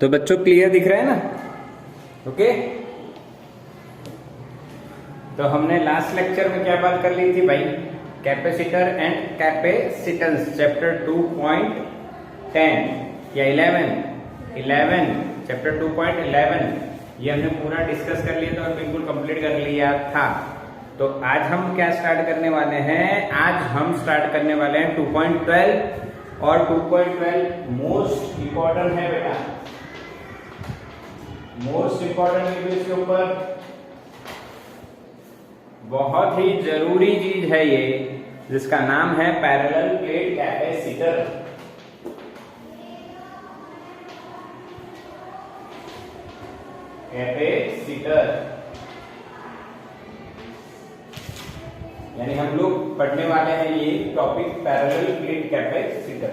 तो बच्चों क्लियर दिख रहा है ना? ओके। तो हमने लास्ट लेक्चर में क्या बात कर ली थी भाई? कैपेसिटर एंड कैपेसिटेंस चैप्टर 2.10 या 11 चैप्टर 2.11 ये हमने पूरा डिस्कस कर लिया था और बिल्कुल कंप्लीट कर लिया था। तो आज हम क्या स्टार्ट करने वाले हैं? आज हम स्टार्ट करने वाले हैं 2.12 और 2.12 मोस्ट इंपॉर्टेंट है बेटा। मोस्ट इंपॉर्टेंट इसके ऊपर बहुत ही जरूरी चीज है ये, जिसका नाम है पैरेलल प्लेट कैपेसिटर। कैपेसिटर यानी हम लोग पढ़ने वाले हैं ये टॉपिक पैरेलल प्लेट कैपेसिटर।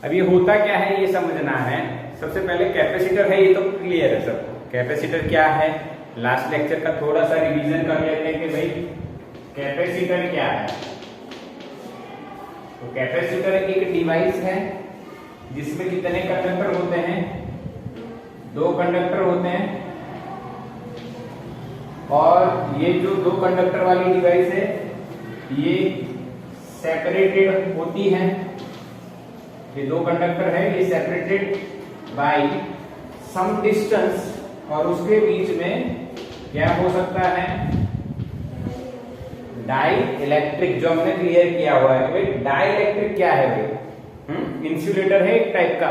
अब ये होता क्या है ये समझना है। सबसे पहले कैपेसिटर है ये तो क्लियर है सबको। कैपेसिटर क्या है? लास्ट लेक्चर का थोड़ा सा रिवीजन कर लेते हैं कि भाई कैपेसिटर क्या है। तो कैपेसिटर एक डिवाइस है जिसमें कितने कंडक्टर होते हैं? 2 कंडक्टर होते हैं। और ये जो 2 कंडक्टर वाली डिवाइस है ये सेपरेटेड होती है। ये 2 कंडक्टर है, ये सेपरेटेड बाय सम डिस्टेंस, और उसके बीच में क्या हो सकता है? डाई इलेक्ट्रिक, जो हमने क्लियर किया हुआ है। भाई डाई इलेक्ट्रिक क्या है भाई? इंसुलेटर है एक टाइप का,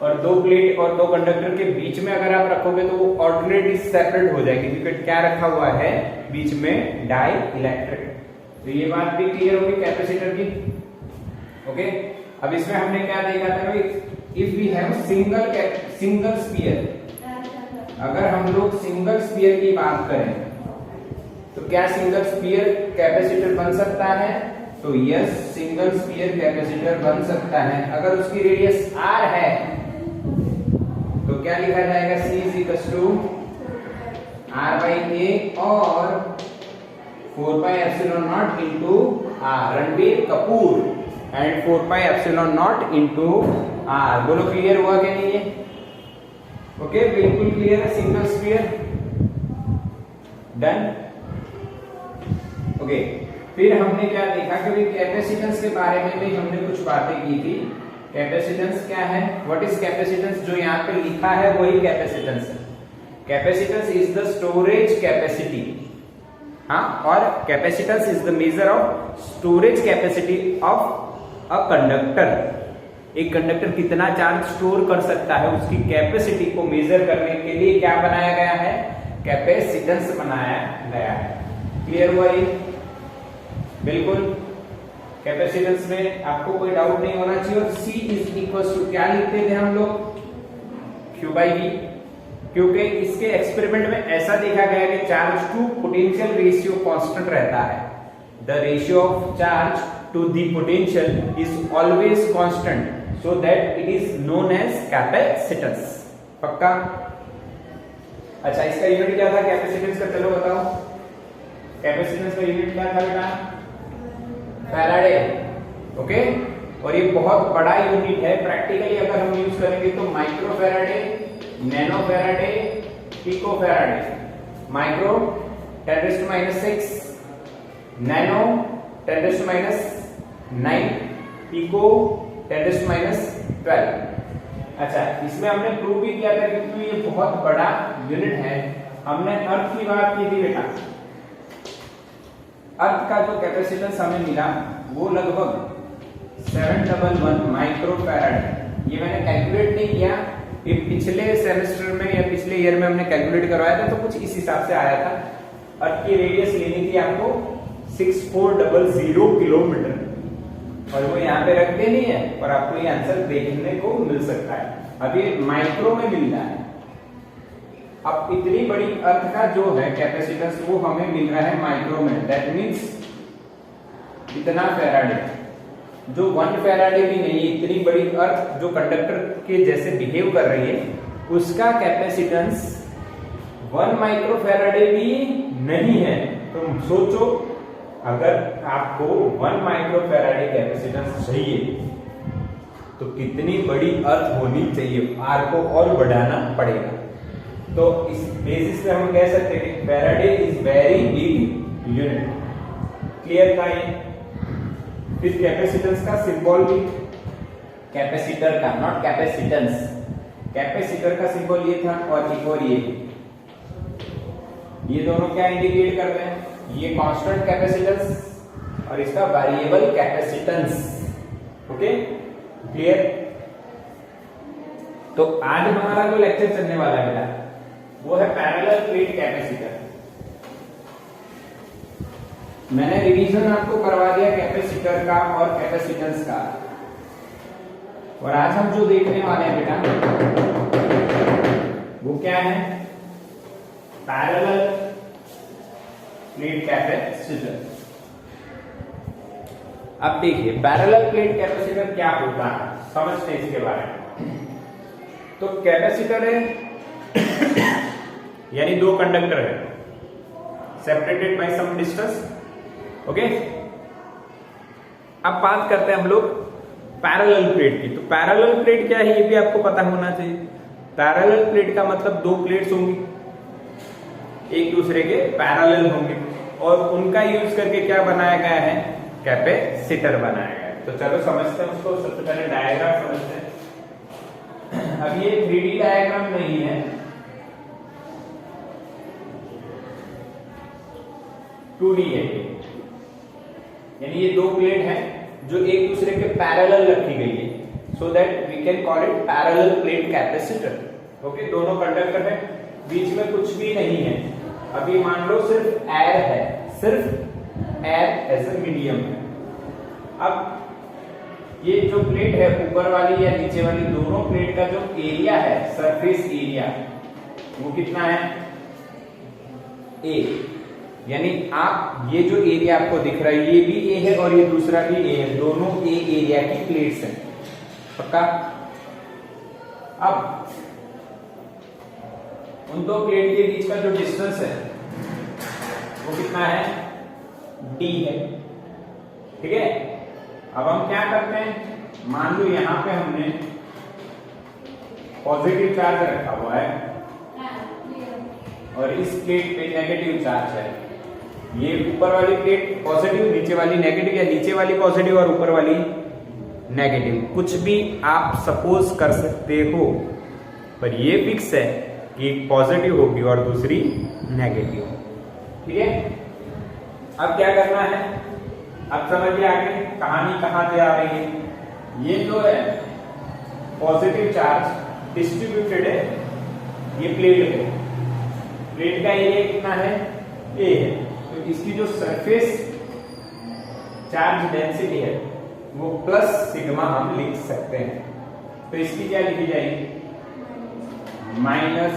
और 2 प्लेट और 2 कंडक्टर के बीच में अगर आप रखोगे तो वो ऑल्टरनेटली सेपरेट हो जाएगी, क्योंकि क्या रखा हुआ है बीच में? Dielectric. तो ये बात भी क्लियर होगी कैपेसिटर की। ओके। अब इसमें हमने क्या देखा था भाई? If we have single sphere, अगर हम लोग सिंगल स्फीयर की बात करें तो क्या सिंगल स्फीयर कैपेसिटर बन सकता है? तो यस, सिंगल स्फीयर कैपेसिटर बन सकता है। अगर उसकी रेडियस r है तो क्या लिखा जाएगा? C is two r by a और 4 pi epsilon naught into r। Ranbir Kapoor and 4 pi epsilon naught into r। बोलो क्लियर हुआ क्या नहीं ये? ओके, बिल्कुल क्लियर है। Single sphere done. ओके, फिर हमने क्या देखा कि कैपेसिटेंस के बारे में भी हमने कुछ बातें की थी। कैपेसिटेंस क्या है? What is capacitance? जो यहाँ पे लिखा है वही कैपेसिटेंस है। Capacitance is the storage capacity. हाँ, और capacitance is the measure of storage capacity of a conductor. एक कंडक्टर कितना चार्ज स्टोर कर सकता है उसकी कैपेसिटी को मेजर करने के लिए क्या बनाया गया है? कैपेसिटेंस बनाया गया है। क्लियर हुआ ये? बिल्कुल। कैपेसिटेंस में आपको कोई डाउट नहीं होना चाहिए। और C इज इक्वल टू क्या लिखते थे हम लोग? Q बाई V, क्योंकि इसके एक्सपेरिमेंट में ऐसा देखा गया कि charge to potential ratio constant रहता है। The ratio of charge to the potential is always constant, so that it is known as capacitance। पक्का? अच्छा, इसका यूनिट क्या था कैपेसिटेंस का? चलो बताओ। कैपेसिटेंस का यूनिट क्या था बेटा? फैराडे। ओके। और ये बहुत बड़ा यूनिट है। प्रैक्टिकली अगर हम यूज करेंगे तो micro farad, nano farad, pico farad. Micro 10⁻⁶, nano 10⁻⁹, pico 10⁻12। अच्छा, इसमें हमने प्रूव भी किया था क्योंकि ये बहुत बड़ा यूनिट है। हमने अर्थ की बात की थी बेटा। अर्थ का जो कैपेसिटेंस हमें मिला वो लगभग 711 माइक्रो फैराड। ये मैंने कैलकुलेट नहीं किया, ये पिछले सेमेस्टर में या पिछले ईयर में हमने कैलकुलेट करवाया था, तो कुछ इस हिसाब से आया था। अर्थ की रेडियस लेनी थी आपको 6400 किलोमीटर, और वो यहाँ पे रख देनी है और आपको ये आंसर देखने को मिल सकता है। अब ये माइक्रो में मिल रहा है। अब इतनी बड़ी अर्थ का जो है कैपेसिटेंस वो हमें मिल रहा है माइक्रो में। दैट मींस इतना फैराडे, जो 1 फैराडे भी नहीं, इतनी बड़ी अर्थ जो कंडक्टर के जैसे बिहेव कर रही है उसका कैपेसिटेंस 1 माइक्रो फैराडे भी नहीं है। तो सोचो, अगर आपको 1 माइक्रो फैराडे कैपेसिटेंस चाहिए तो कितनी बड़ी अर्थ होनी चाहिए, आर को और बढ़ाना पड़ेगा। तो इस बेसिस पे हम कह सकते हैं कि Faraday is very big unit. Clear था ये? फिर कैपेसिटेंस का सिंबल भी, कैपेसिटर का, नॉट कैपेसिटेंस, कैपेसिटर का सिंबल ये था और एक और ये दोनों क्या इंडिकेट करते हैं? ये कांस्टेंट कैपेसिटेंस और इसका वेरिएबल कैपेसिटेंस। Okay, clear? तो आज हमारा जो लेक्चर चलने वाला है बेटा वो है पैरेलल प्लेट कैपेसिटर। मैंने रिवीजन आपको करवा दिया कैपेसिटर का और कैपेसिटेंस का, और आज हम जो देखने वाले हैं बेटा वो क्या है? Parallel plate capacitor. अब देखिए पैरेलल प्लेट कैपेसिटर क्या होता है, समझते हैं इसके बारे में। तो कैपेसिटर है यानी दो कंडक्टर है separated by some distance. Okay, अब बात करते हैं हम लोग पैरेलल प्लेट की। तो पैरेलल प्लेट क्या है ये भी आपको पता होना चाहिए। पैरेलल प्लेट का मतलब दो प्लेट्स होंगी एक दूसरे के पैरेलल होंगे और उनका यूज करके क्या बनाया गया है? कैपेसिटर बनाया गया है। तो चलो समझते हैं उसको। सबसे पहले डायग्राम समझते हैं। अब ये 3D डायग्राम नहीं है, 2D है यानी ये दो प्लेट हैं जो एक दूसरे के पैरेलल रखी गई है, so that we can call it parallel plate capacitor. Okay, दोनों कंडक्टर है, बीच में कुछ भी नहीं है। अभी मान लो सिर्फ एयर है, सिर्फ एयर एज ए मीडियम है। अब ये जो प्लेट है ऊपर वाली या नीचे वाली, दोनों प्लेट का जो एरिया है, सरफेस एरिया, वो कितना है? ए। यानी आप ये जो एरिया आपको दिख रहा है ये भी ए है और ये दूसरा भी ए है, दोनों ए एरिया की प्लेट्स हैं। पक्का? अब उन दो प्लेट के बीच का जो डिस्टेंस है वो कितना है? डी है। ठीक है, अब हम क्या करते हैं? मान लो यहां पे हमने पॉजिटिव चार्ज रखा हुआ है और इस प्लेट पे नेगेटिव चार्ज है। ये ऊपर वाली प्लेट पॉजिटिव, नीचे वाली नेगेटिव, या नीचे वाली पॉजिटिव और ऊपर वाली नेगेटिव, कुछ भी आप सपोज कर सकते हो, पर ये फिक्स है कि एक पॉजिटिव होगी और दूसरी नेगेटिव। ठीक है, अब क्या करना है? अब समझिए आगे कहानी कहां से आ रही है। ये जो है पॉजिटिव चार्ज डिस्ट्रीब्यूटेड है ये प्लेट पे, प्लेट का एरिया कितना है? ए है। तो इसकी जो सरफेस चार्ज डेंसिटी है वो प्लस सिग्मा हम लिख सकते हैं। तो इसकी क्या लिखी जाएगी? Minus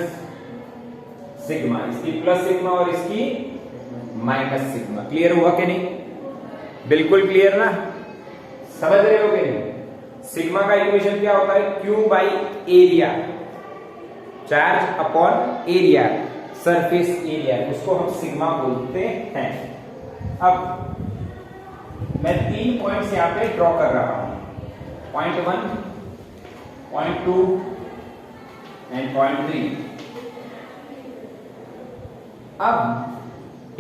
sigma. इसकी प्लस सिग्मा और इसकी माइनस सिग्मा। क्लियर हुआ कि नहीं? बिल्कुल क्लियर ना? समझ रहे हो कि नहीं? सिग्मा का इक्वेशन क्या होता है? Q by area, charge upon area, surface area, उसको हम सिग्मा बोलते हैं। अब मैं 3 पॉइंट्स यहां पे ड्रॉ कर रहा हूं, पॉइंट 1, पॉइंट 2 एंड पॉइंट 3। अब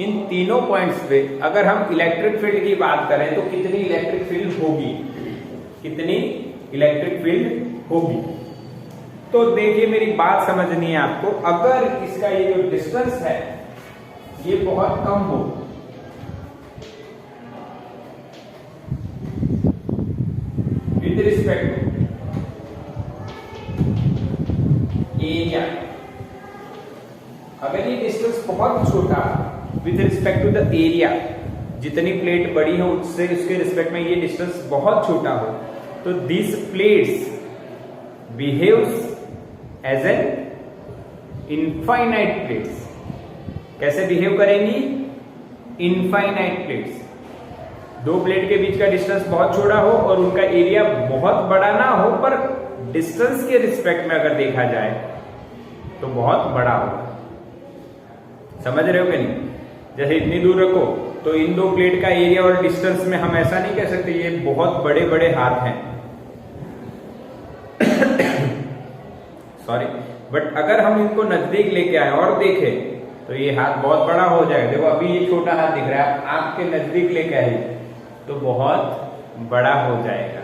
इन तीनों पॉइंट्स पे अगर हम इलेक्ट्रिक फील्ड की बात करें तो कितनी इलेक्ट्रिक फील्ड होगी? कितनी इलेक्ट्रिक फील्ड होगी? तो देखिए मेरी बात समझनी है आपको। अगर इसका ये जो डिस्टेंस है ये बहुत कम हो, विद रिस्पेक्ट टू एरिया, अगर ये डिस्टेंस बहुत छोटा with respect to the area, जितनी प्लेट बड़ी हो उससे उसके रिस्पेक्ट में ये डिस्टेंस बहुत छोटा हो, तो this plates behaves as an infinite plates. कैसे बिहेव करेंगी? Infinite plates. दो प्लेट के बीच का डिस्टेंस बहुत छोटा हो और उनका एरिया बहुत बड़ा ना हो, पर डिस्टेंस के रिस्पेक्ट में अगर देखा जाए तो बहुत बड़ा होगा। समझ रहे हो कि नहीं? जैसे इतनी दूर रखो तो इन दो प्लेट का एरिया और डिस्टेंस में हम ऐसा नहीं कह सकते ये बहुत बड़े बड़े हाथ हैं, सॉरी, बट अगर हम इनको नजदीक लेके आए और देखें तो ये हाथ बहुत बड़ा हो जाएगा। देखो अभी ये छोटा हाथ दिख रहा है, आंख के नजदीक लेके आए तो बहुत बड़ा हो जाएगा।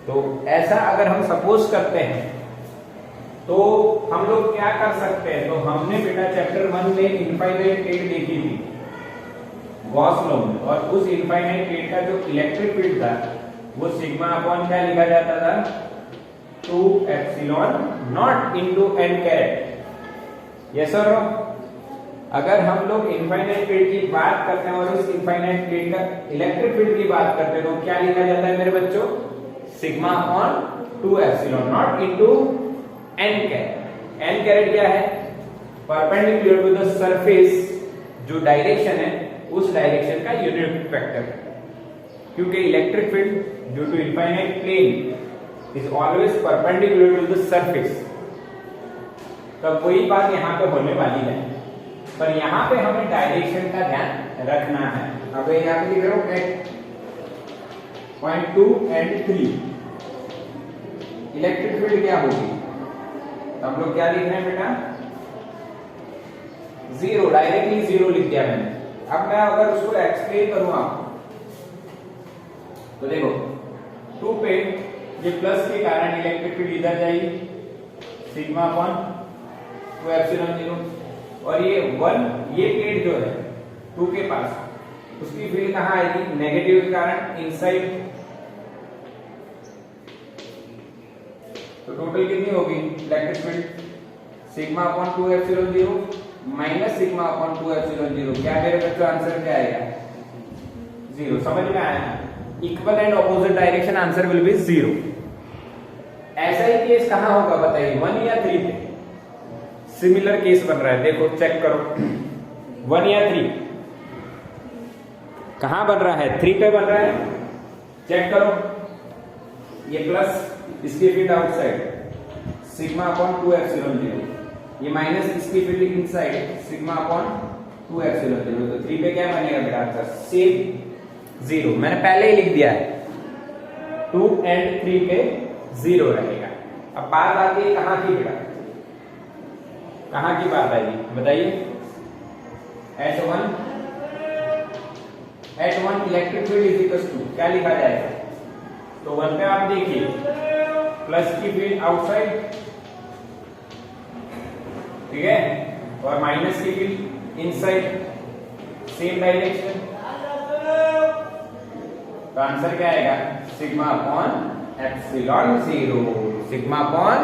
तो ऐसा अगर हम सपोज करते हैं तो हम लोग क्या कर सकते हैं, तो हमने बेटा चैप्टर 1 में इनफाइनाइट प्लेट देखी थी गॉस लॉ में, और उस इनफाइनाइट प्लेट का जो इलेक्ट्रिक फील्ड था वो सिग्मा अपॉन क्या लिखा जाता था, 2 epsilon naught into n caret. Yes और नो? अगर हम लोग इनफाइनाइट प्लेट की बात करते हैं और उस इनफाइनाइट प्लेट का इलेक्ट्रिक फील्ड की बात करते हैं तो क्या लिखा जाता है मेरे बच्चों, sigma upon 2 epsilon naught into n caret. n caret क्या है, परपेंडिकुलर टू द सरफेस, जो डायरेक्शन है उस डायरेक्शन का यूनिट वेक्टर है, क्योंकि electric field due to infinite plane is always perpendicular to the surface. तो वही बात यहाँ पे होने वाली है, पर यहाँ पे हमें डायरेक्शन का ध्यान रखना है। अब यहाँ पे लिख रहा हूं at point 2 and 3 electric field क्या होगी, तो हम लोग क्या लिख रहे हैं बेटा, 0, डायरेक्टली 0 लिख दिया मैंने। अब मैं अगर उसको एक्सप्लेन करूं आपको तो देखो 2 पे ये प्लस के कारण इलेक्ट्रिक फील्ड इधर जाएगी, सिग्मा अपॉन 2 एप्सिलॉन 0, और ये 1 ये प्लेट जो है 2 के पास उसकी फील्ड कहां आएगी, नेगेटिव के कारण इनसाइड। तो टोटल कितनी होगी electric field, sigma upon 2 epsilon 0 minus sigma upon 2 epsilon 0। क्या मेरे बच्चों आंसर क्या आएगा, 0। समझ में आया? Equal and opposite direction, answer will be 0। ऐसा ही केस कहां होगा बताइए, 1 या 3 पे? सिमिलर केस बन रहा है, देखो चेक करो 1 या 3 कहां बन रहा है, 3 पे बन रहा है। चेक करो, ये प्लस इसकी field outside sigma upon 2 epsilon 0, ये माइनस इसकी field inside sigma upon 2 epsilon 0। तो 3 पे क्या बनेगा बेटा आंसर, सेम 0। मैंने पहले ही लिख दिया है, 2 एंड 3 पे 0 रहेगा। अब बात आती है कहां की बेटा, कहां की बात आएगी बताइए, at 1 electric field is equal to क्या लिखा जाएगा, तो 1 पे आप देखिए प्लस की फील्ड आउटसाइड, ठीक है, और माइनस की फील्ड इनसाइड, सेम डायरेक्शन। तो आंसर क्या आएगा, sigma upon epsilon 0, sigma upon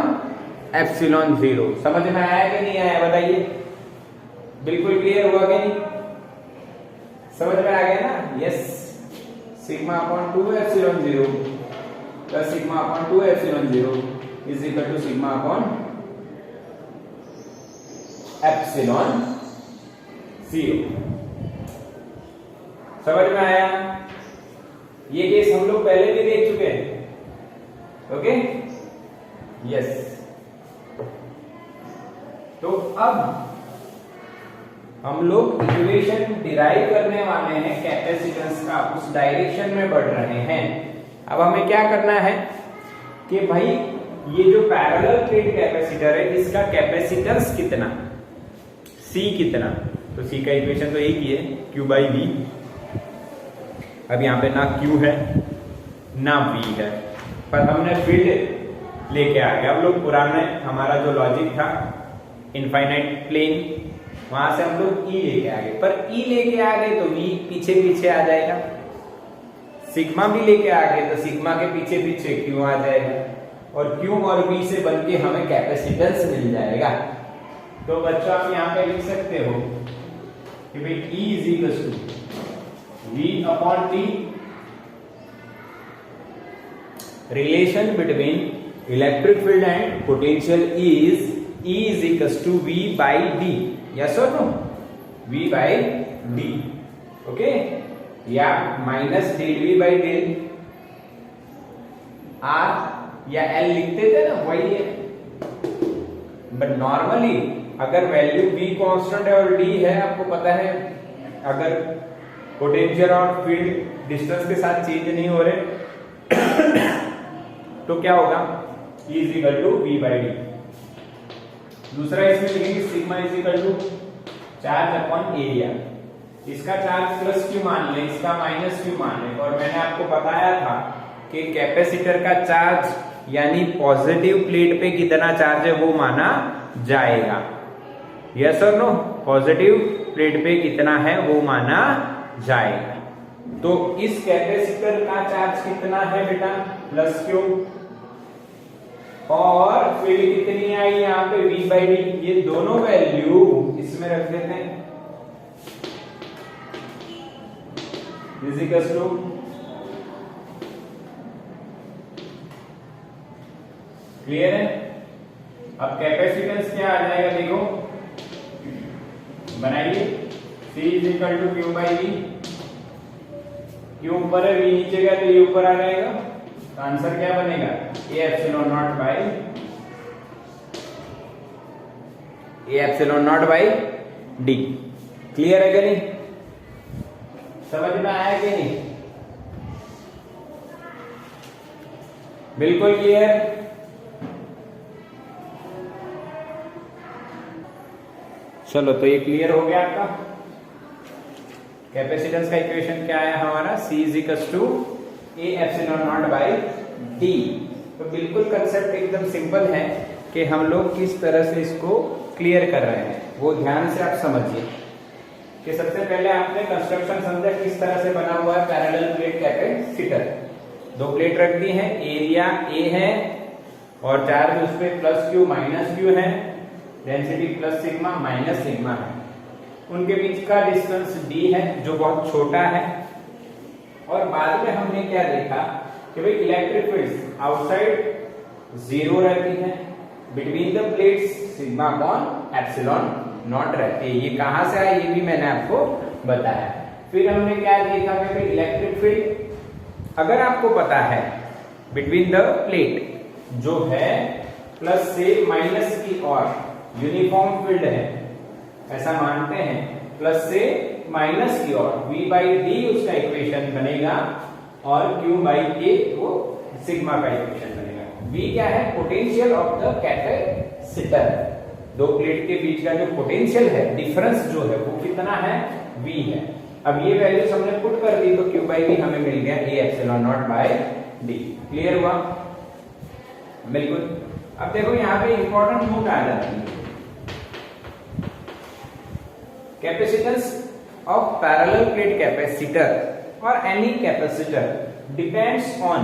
epsilon 0। समझ में आया कि नहीं आया बताइए, बिल्कुल क्लियर हुआ कि नहीं, समझ में आ गया ना? Yes, sigma upon 2 epsilon 0 plus sigma upon 2 epsilon 0 is equal to sigma upon epsilon 0। समझ में आया? ये केस हम लोग पहले भी देख चुके हैं, ओके, यस। तो अब हम लोग इक्वेशन डिराइव करने वाले हैं कैपेसिटेंस का, उस डायरेक्शन में बढ़ रहे हैं। अब हमें क्या करना है कि भाई ये जो पैरेलल प्लेट कैपेसिटर है इसका कैपेसिटेंस कितना, C कितना, तो C का इक्वेशन तो एक ही है, Q बाई V। अब यहाँ पे ना Q है ना V है, पर हमने फील्ड लेके आ गए। हम लोग पुराने हमारा जो लॉजिक था इनफाइनाइट प्लेन, वहां से हम लोग E लेके आ गए, पर E लेके आ गए तो V पीछे पीछे आ जाएगा, सिग्मा भी लेके आ गए तो सिग्मा के पीछे पीछे Q आ जाएगा, और Q और V से बनके हमें कैपेसिटेंस मिल जाएगा। तो बच्चों आप यहाँ पे लिख सकते हो कि भाई E is equal to V upon T, relation between electric field and potential is E is equals to V by D, yes or no? V by D, okay? या minus del V by del R या L लिखते थे ना, वही है। But normally अगर value V constant है और D है, आपको पता है अगर पोटेंशियल और फील्ड डिस्टेंस के साथ चेंज नहीं हो रहे तो क्या होगा, E is equal to V by D। दूसरा इसमें लिखेंगे sigma is equal to charge upon area. इसका चार्ज प्लस क्यू मान लें, इसका माइनस क्यू मान लें। और मैंने आपको बताया था कि कैपेसिटर का चार्ज यानी पॉजिटिव प्लेट पे कितना चार्ज है वो माना जाएगा। यस और नो? पॉजिटिव प्लेट पे कितना है वो माना जाएगा। तो इस कैपेसिटर का चार्ज कितना है बेटा? Plus Q. और फील्ड कितनी आई यहाँ पे? V by D. ये दोनों वैल्यू इसमें रख देते हैं। इज इक्वल टू क्लियर है? अब कैपेसिटेंस क्या आ जाएगा देखो, बनाइए। C is equal to Q by V. Q ऊपर है, V नीचे गया तो ये ऊपर आ जाएगा। तो आंसर क्या बनेगा? ए epsilon naught by D. Clear है कि नहीं? समझ में आया कि नहीं? बिल्कुल क्लियर। चलो तो ये क्लियर हो गया आपका। कैपेसिटेंस का इक्वेशन क्या है हमारा? C is equal to A epsilon naught by D. तो बिल्कुल कंसेप्ट एकदम सिंपल है कि हम लोग किस तरह से इसको क्लियर कर रहे हैं, वो ध्यान से आप समझिए। कि सबसे पहले आपने कंस्ट्रक्शन समझा किस तरह से बना हुआ है पैरेलल प्लेट कैपेसिटर। दो प्लेट रख दी है, एरिया ए है और चार्ज उस पर प्लस क्यू माइनस क्यू है, density plus sigma minus sigma है। उनके बीच का डिस्टेंस डी है जो बहुत छोटा है। और बाद में हमने क्या देखा कि भाई इलेक्ट्रिक फील्ड आउटसाइड जीरो रहती है, between the plates sigma upon epsilon not रहती है। ये कहां से आया ये भी मैंने आपको बताया। फिर हमने क्या देखा कि भाई इलेक्ट्रिक फील्ड अगर आपको पता है बिटवीन द प्लेट जो है प्लस से माइनस की ओर यूनिफॉर्म फील्ड है, ऐसा मानते हैं, प्लस से माइनस की ओर V बाई डी उसका इक्वेशन बनेगा और Q बाई ए वो सिग्मा का इक्वेशन बनेगा। V क्या है? Potential of the capacitor. दो प्लेट के बीच का जो पोटेंशियल है, डिफरेंस जो है वो कितना है? V है। अब ये वैल्यूज हमने पुट कर दी तो Q बाई V हमें मिल गया ए epsilon naught by D. Clear हुआ? बिल्कुल। अब देखो यहाँ पे इंपॉर्टेंट नोट आ जाती है। Capacitance of parallel plate capacitor और एनी कैपेसिटर डिपेंड्स ऑन,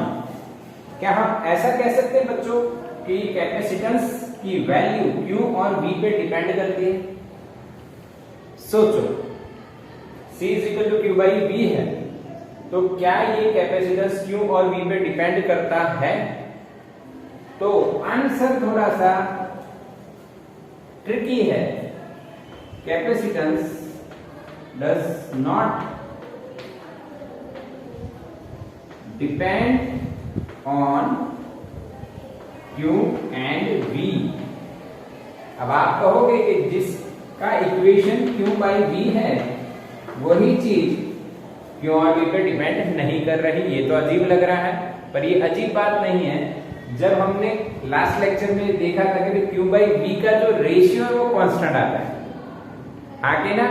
क्या हम ऐसा कह सकते हैं बच्चों कि कैपेसिटेंस की वैल्यू Q और V पे डिपेंड करती है? सोचो, C is equal to Q by V है, तो क्या ये कैपेसिटेंस Q और V पे डिपेंड करता है? तो आंसर थोड़ा सा ट्रिकी है। Capacitance does not depend on Q and V। अब आप कहोगे कि जिसका इक्वेशन Q बाई V है वही चीज Q और V पे डिपेंड नहीं कर रही। ये तो अजीब लग रहा है, पर ये अजीब बात नहीं है। जब हमने लास्ट लेक्चर में देखा था कि Q बाई V का जो रेशियो है वो कांस्टेंट आता है, आगे ना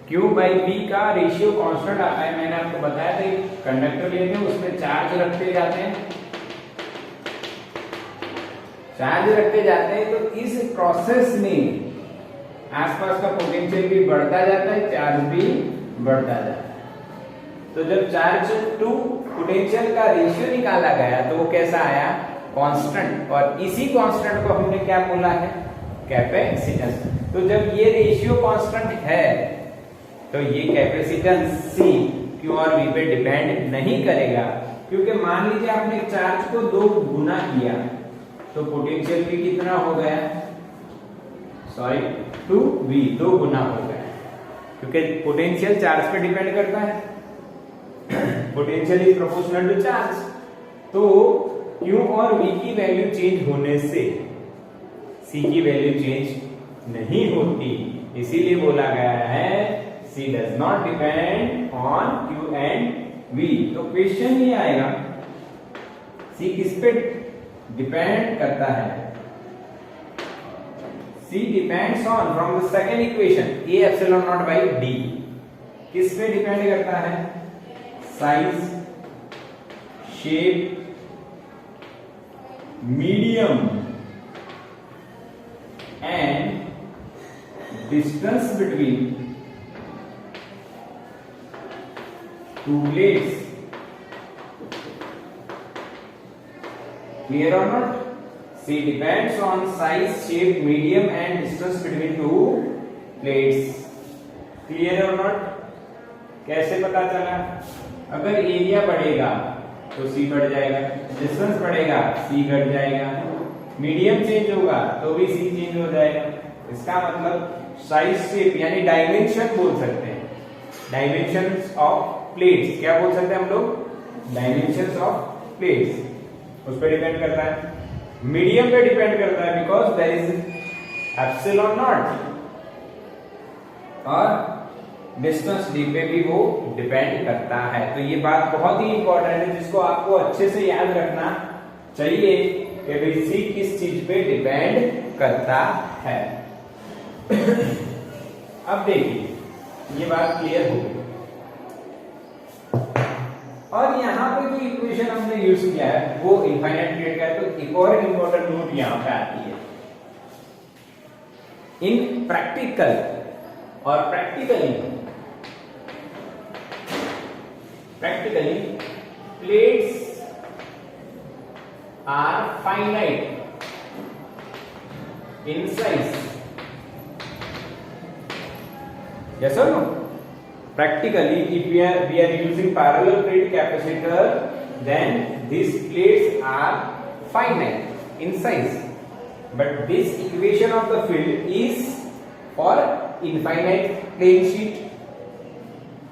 Q बाई V का रेशियो कांस्टेंट आता है। मैंने आपको बताया था कंडक्टर लेते हैं उसमें चार्ज रखते जाते हैं, तो इस प्रोसेस में आसपास का पोटेंशियल भी बढ़ता जाता है, चार्ज भी बढ़ता जाता है। तो जब चार्ज टू पोटेंशियल का रेशियो निकाला गया तो वो कैसा आया? कांस्टेंट। और इसी कांस्टेंट को हमने क्या बोला है? कैपेसिटेंस। तो जब ये रेशियो कांस्टेंट है तो ये कैपेसिटेंस C Q और V पे डिपेंड नहीं करेगा, क्योंकि मान लीजिए आपने चार्ज को 2 गुना किया तो पोटेंशियल भी कितना हो गया? 2V 2 गुना हो गया, क्योंकि पोटेंशियल चार्ज पे डिपेंड करता है। Potential is proportional to charge. तो Q और V की वैल्यू चेंज होने से C की वैल्यू चेंज नहीं होती, इसीलिए बोला गया है C does not depend on Q and V। तो क्वेश्चन ये आएगा C किस पे डिपेंड करता है? C depends on from the second equation A epsilon naught by D. किस पे डिपेंड करता है? Size, shape, medium and distance between two plates. Clear or not? C depends on size, shape, medium and distance between two plates. Clear or not? कैसे पता चला? अगर area बढ़ेगा तो C बढ़ जाएगा, डिस्टेंस बढ़ेगा C घट जाएगा, मीडियम चेंज होगा तो भी C चेंज हो जाएगा. इसका मतलब साइज, शेप यानी डायमेंशन बोल सकते हैं. डायमेंशंस ऑफ प्लेट्स क्या बोल सकते हैं हम लोग? Dimensions of plates. उस पर डिपेंड करता है. मीडियम पे डिपेंड करता है because there is epsilon naught, और डिस्टेंस डी पे भी वो डिपेंड करता है. तो ये बात बहुत ही इंपॉर्टेंट है जिसको आपको अच्छे से याद रखना चाहिए कि भाई सी किस चीज पे डिपेंड करता है. अब देखिए ये बात क्लियर हो गई. और यहाँ पे जो इक्वेशन हमने यूज किया है वो इनफाइनाइट प्लेट का है. तो एक और इंपॉर्टेंट नोट यहाँ पे आती है. इन प्रैक्टिकल और practically plates are finite in size. Yes और no? Practically, if we are using parallel plate capacitor, then these plates are finite in size. But this equation of the field is for infinite plane sheet.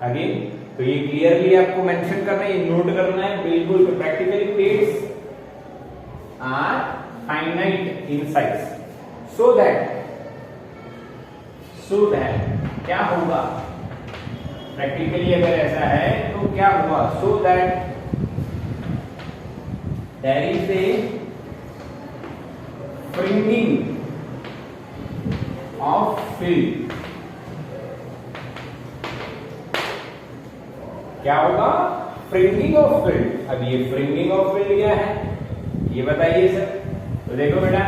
Again, तो ये clearly आपको mention करना है, ये note करना है बिल्कुल. Practically plates are finite in size. So that क्या होगा? प्रैक्टिकली अगर ऐसा है तो क्या हुआ? So that there is a fringing of field. क्या होगा? Fringing of field. अब ये फ्रिंगिंग ऑफ फील्ड क्या है ये बताइए सर. तो देखो बेटा,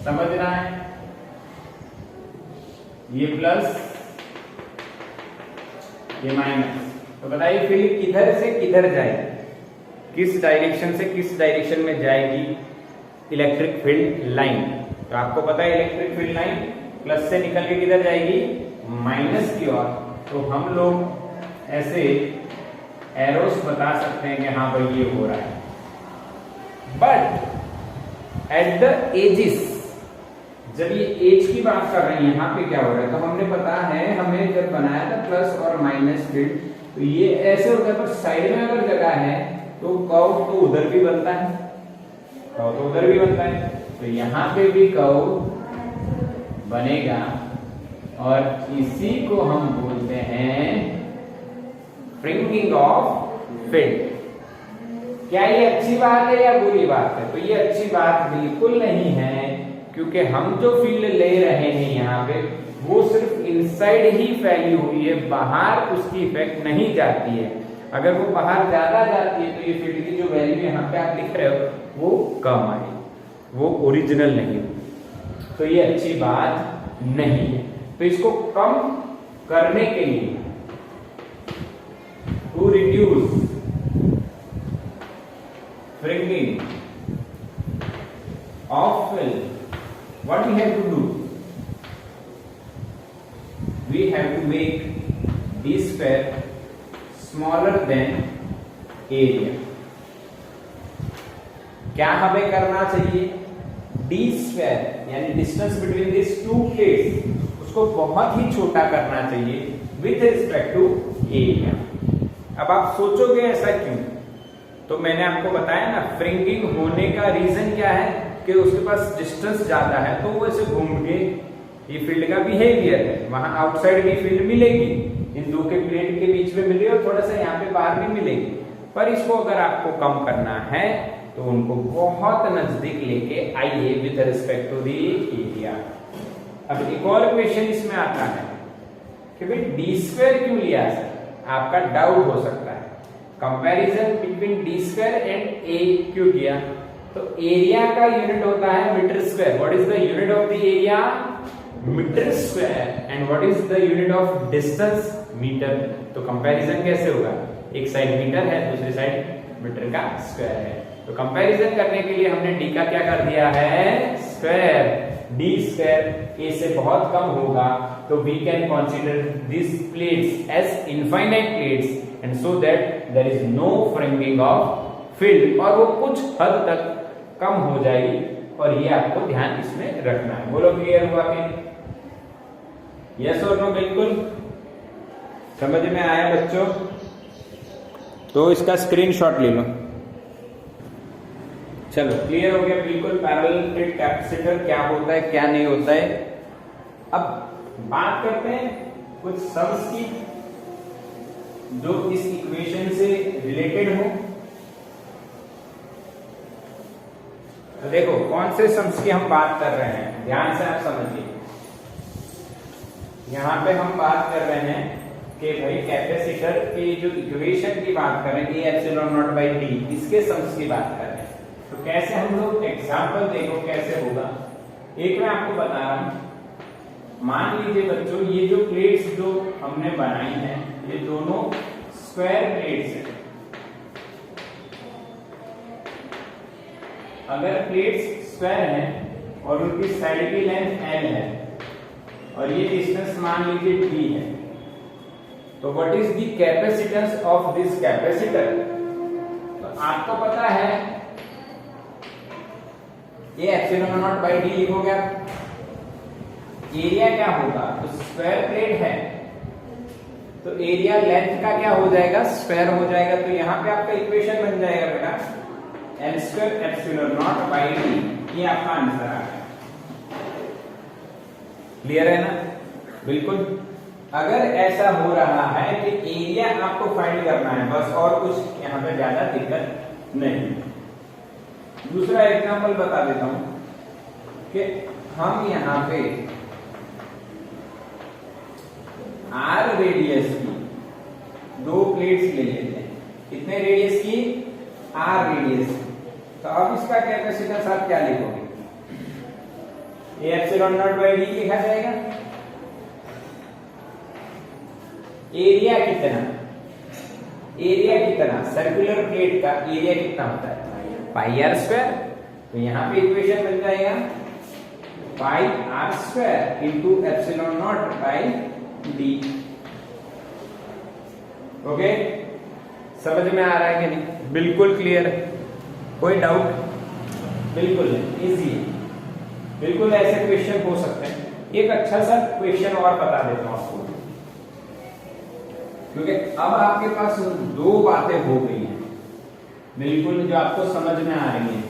समझना है. ये प्लस, ये माइनस. तो बताइए फील्ड किधर से किधर जाएगी? किस डायरेक्शन से किस डायरेक्शन में जाएगी इलेक्ट्रिक फील्ड लाइन? तो आपको पता है इलेक्ट्रिक फील्ड लाइन प्लस से निकल के किधर जाएगी? माइनस की ओर. तो हम लोग ऐसे एरोस बता सकते हैं कि हाँ भाई ये हो रहा है. बट एट द एजिस, जब ये एज की बात कर रहे हैं यहाँ पे क्या हो रहा है? तो हमने पता है, हमें जब बनाया था प्लस और माइनस फील्ड, तो ये ऐसे होता है. पर साइड में अगर जगह है तो कर्व तो उधर भी बनता है, कर्व तो उधर भी बनता है. तो यहाँ पे भी कर्व बनेगा और इसी को हम बोलते हैं फ्रिंगिंग ऑफ फील्ड. क्या ये अच्छी बात है या बुरी बात है? तो ये अच्छी बात बिल्कुल नहीं है, क्योंकि हम जो फील्ड ले रहे हैं यहाँ पे वो सिर्फ इनसाइड ही फैली हुई है, बाहर उसकी इफेक्ट नहीं जाती है. अगर वो बाहर ज्यादा जाती है तो ये फील्ड की जो वैल्यू यहाँ पे आप लिख रहे हो वो कम आएगी, वो ओरिजिनल नहीं होगी. तो ये अच्छी बात नहीं है. तो इसको कम करने के लिए, to reduce fringing of field, what we have to do? We have to make d square smaller than area. क्या हमें करना चाहिए? d square यानी distance between this to plates उसको बहुत ही छोटा करना चाहिए विथ रिस्पेक्ट टू एरिया. अब आप सोचोगे ऐसा क्यों? तो मैंने आपको बताया ना, फ्रिंगिंग होने का रीजन क्या है कि उसके पास डिस्टेंस ज्यादा है, तो वो ऐसे घूम के, ये फील्ड का बिहेवियर है, वहां आउटसाइड भी फील्ड मिलेगी, इन दो के प्लेट के बीच में मिलेगी और थोड़ा सा यहाँ पे बाहर भी मिलेगी. पर इसको अगर आपको कम करना है तो उनको बहुत नजदीक लेके आइए with respect to the area. अब एक और क्वेश्चन इसमें आता है कि भाई डी स्क्वायर क्यों लिया सर, आपका डाउट हो सकता है। Comparison between d square and a क्यों किया, तो एरिया का यूनिट होता है metre square. What is the unit of the area, metre square, and what is the unit of distance, metre. तो कंपैरिजन कैसे होगा, एक साइड मीटर है दूसरी साइड मीटर का स्क्वायर है। तो कंपैरिजन करने के लिए हमने डी का क्या कर दिया है, स्क्वायर। डी स्क्वायर ए से बहुत कम होगा, तो we can consider this plates as infinite plates and so that there is no fringing of field, और वो कुछ हद तक कम हो जाएगी। और ये आपको ध्यान इसमें रखना है। बोलो क्लियर हुआ कि यस और नो, बिल्कुल समझ में आया बच्चों। तो इसका स्क्रीनशॉट ले लो। चलो क्लियर हो गया बिल्कुल, पैरेलल प्लेट कैपेसिटर क्या होता है क्या नहीं होता है। अब बात करते हैं कुछ सम्स की जो इस इक्वेशन से रिलेटेड हो। तो देखो कौन से सम्स की हम बात कर रहे हैं, ध्यान से आप समझिए। यहां पे हम बात कर रहे हैं कि भाई कैपेसिटर की जो इक्वेशन की बात कर रहे हैं, ए एप्सिलॉन नॉट बाई डी, इसके सम्स की बात कर रहे हैं। तो कैसे हम लोग एग्जांपल देखो कैसे होगा। एक मैं आपको बता रहा हूं, मान लीजिए बच्चों ये जो प्लेट्स जो हमने बनाई हैं ये दोनों स्क्वायर प्लेट्स हैं। अगर प्लेट्स स्क्वायर हैं और उनकी साइड की लेंथ l है और ये डिस्टेंस मान लीजिए d है, तो what is the capacitance of this capacitor. तो आपको पता है ये एप्सिलॉन नॉट बाई डी लिखोगे आप। एरिया क्या होगा, तो स्क्वायर प्लेट है तो एरिया लेंथ का क्या हो जाएगा, स्क्वायर हो जाएगा। तो यहां पे आपका इक्वेशन बन जाएगा बेटा L square epsilon naught by D, ये आपका आंसर आ गया। क्लियर है ना, बिल्कुल। अगर ऐसा हो रहा है कि एरिया आपको फाइंड करना है बस, और कुछ यहां पे ज्यादा दिक्कत नहीं। दूसरा एग्जांपल बता देता हूं कि हम यहां पे आर रेडियस की दो प्लेट्स ले लेते हैं। कितने रेडियस की, आर रेडियस की। तो अब इसका कैपेसिटेंस आप क्या लिखोगे, ए एप्सिलॉन नॉट बाई डी लिखा जाएगा। एरिया कितना, एरिया कितना, सर्कुलर प्लेट का एरिया कितना होता है, पाई आर स्क्वायर। तो यहां पे इक्वेशन बन जाएगा pi r square into epsilon naught by d. Okay, समझ में आ रहा है कि नहीं, बिल्कुल क्लियर, कोई डाउट, बिल्कुल इजी है, बिल्कुल ऐसे क्वेश्चन हो सकते हैं। एक अच्छा सा क्वेश्चन और बता देता हूं आपको, क्योंकि अब आपके पास दो बातें हो गई हैं बिल्कुल जो आपको समझ में आ रही है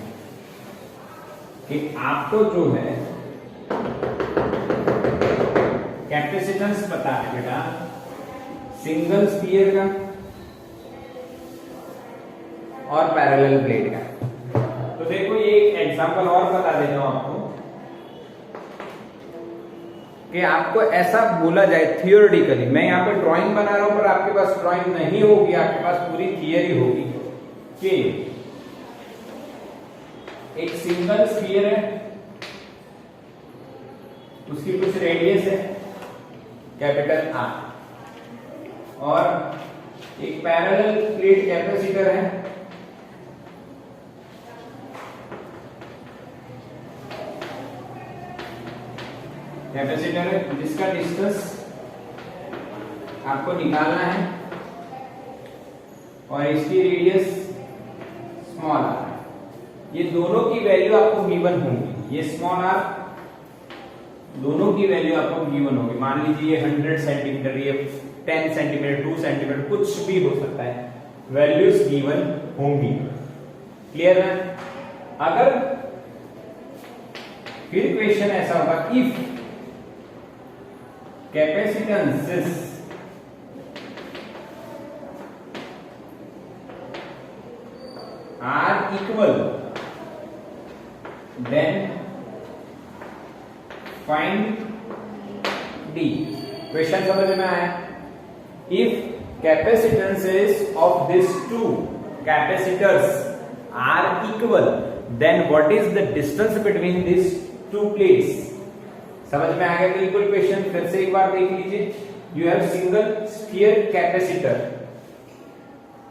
कि आपको जो है कैपेसिटेंस पता है बेटा सिंगल स्फीयर का और पैरेलल प्लेट का। तो देखो ये एक एग्जांपल और बता देता हूं आपको कि आपको ऐसा बोला जाए थियोरेटिकली, मैं यहाँ पे ड्राइंग बना रहा हूं पर आपके पास ड्राइंग नहीं होगी, आपके पास पूरी थियरी होगी कि एक सिंगल स्फीयर है, उसकी कुछ रेडियस है कैपिटल आर, और एक पैरेलल प्लेट कैपेसिटर है जिसका डिस्टेंस आपको निकालना है और इसकी रेडियस स्मॉल आर। ये दोनों की वैल्यू आपको गिवन होगी, ये स्मॉल आर दोनों की वैल्यू आपको गिवन होगी। मान लीजिए ये 100 सेंटीमीटर, ये 10 सेंटीमीटर, 2 सेंटीमीटर, कुछ भी हो सकता है, वैल्यूज गिवन होंगी। क्लियर है। अगर फिर क्वेश्चन ऐसा होगा if capacitances are equal then find d. Question समझ में आया? If capacitances of these two capacitors are equal, then what is the distance between these two plates? समझ में आ गया बिल्कुल क्वेश्चन? फिर से एक बार देख लीजिए। You have single sphere capacitor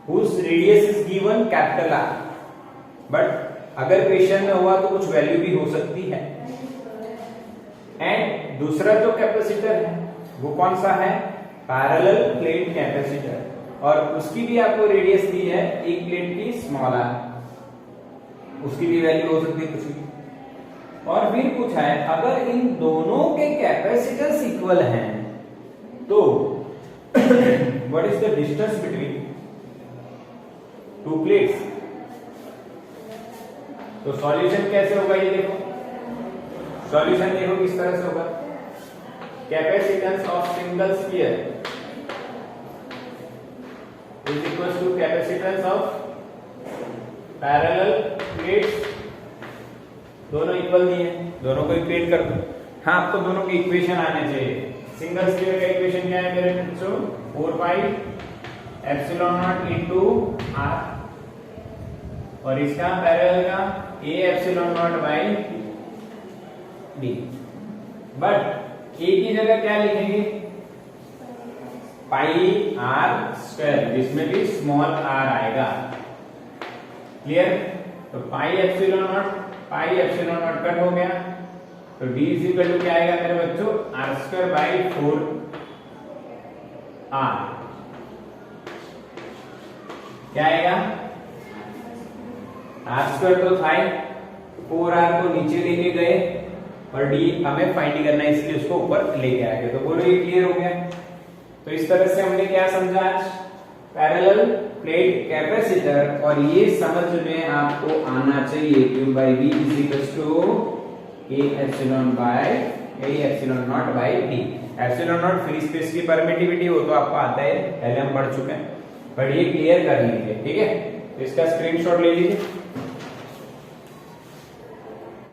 whose radius is given capital R, but अगर क्वेश्चन में हुआ तो कुछ वैल्यू भी हो सकती है। एंड दूसरा जो कैपेसिटर है वो कौन सा है? पैरेलल प्लेट कैपेसिटर, और उसकी भी आपको रेडियस दी है एक प्लेट की स्मॉल आर, उसकी भी वैल्यू हो सकती है कुछ भी। और फिर पूछा है अगर इन दोनों के कैपेसिटेंस इक्वल हैं तो what is the distance between two plates? तो सॉल्यूशन कैसे होगा ये देखो। सॉल्यूशन देखो किस तरह से होगा। Capacitance of single sphere is equals to capacitance of parallel plates। दोनों इक्वल दिए, दोनों को इक्वेट कर दो। हाँ, आपको दोनों के इक्वेशन आने चाहिए। सिंगल स्फीयर का इक्वेशन क्या है मेरे बच्चों? 4 pi epsilon naught into R, और इसका पैरेलल का a epsilon naught by d। But a की जगह क्या लिखेंगे? पाई आर स्क्वायर, जिसमें भी स्मॉल आर आएगा। क्लियर? तो पाई एप्सिलॉन नॉट कट हो गया, तो d इज इक्वल टू क्या आएगा मेरे बच्चों? R square by 4 R. क्या आएगा? आर स्क्वायर तो था ही, 4 आर को नीचे लेके गए और d हमें फाइंड करना है, इसलिए उसको ऊपर लेके आए। तो बोलो ये क्लियर हो गया। तो इस तरह से हमने क्या समझा आज? पैरेलल प्लेट कैपेसिटर, और ये समझ में आपको आना चाहिए Q by V is equals to A epsilon by A epsilon naught by D। Epsilon not free space की परमिटिविटी हो तो आपको आता है, पहले हम पढ़ चुके हैं, पर ये क्लियर कर लीजिए। ठीक है, तो इसका स्क्रीनशॉट ले लीजिए।